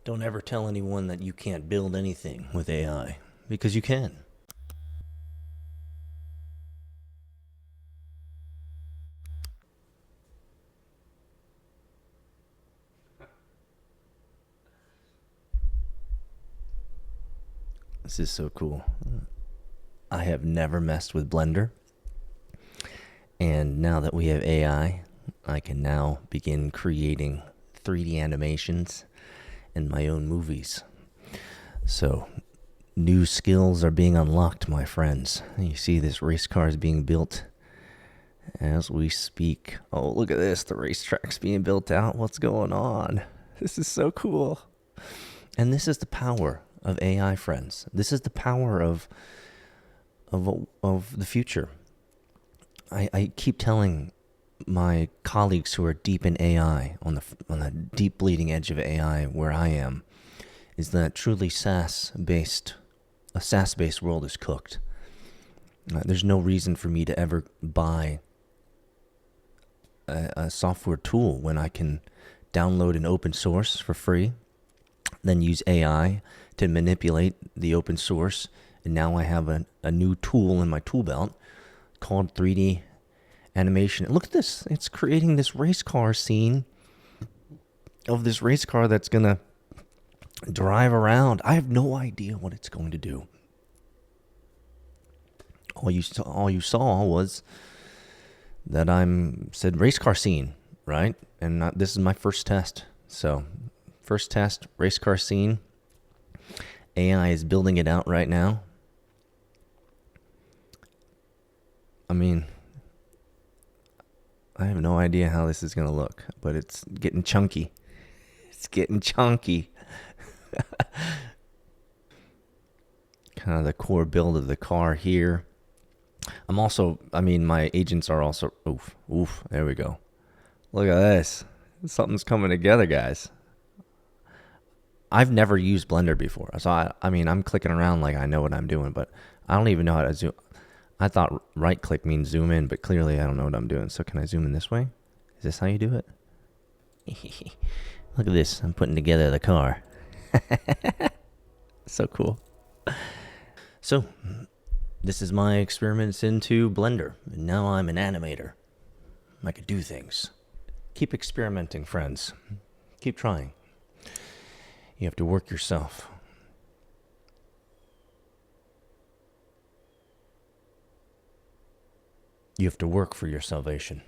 Don't ever tell anyone that you can't build anything with AI, because you can. This is so cool. I have never messed with Blender, and now that we have AI, I can now begin creating 3D animations in my own movies. So, new skills are being unlocked, my friends. You see this race car is being built as we speak. Oh, look at this. The racetrack's being built out. What's going on? This is so cool. And this is the power of AI, friends. This is the power of the future. I keep telling my colleagues who are deep in AI, on the deep bleeding edge of AI where I am, is that truly a SaaS-based world is cooked. There's no reason for me to ever buy a software tool when I can download an open source for free, then use AI to manipulate the open source, and now I have a new tool in my tool belt called 3D animation. Look at this. It's creating this race car scene of this race car that's going to drive around. I have no idea what it's going to do. All you saw was that said race car scene, right? And this is my first test. So, first test, race car scene. AI is building it out right now. I mean, I have no idea how this is going to look, but it's getting chunky. It's getting chunky. Kind of the core build of the car here. My agents are also, oof, there we go. Look at this. Something's coming together, guys. I've never used Blender before. So, I'm clicking around like I know what I'm doing, but I don't even know how to zoom. I thought right click means zoom in, but clearly I don't know what I'm doing. So can I zoom in this way? Is this how you do it? Look at this. I'm putting together the car. So cool. So, this is my experiments into Blender, and now I'm an animator. I could do things. Keep experimenting, friends. Keep trying. You have to work yourself. You have to work for your salvation.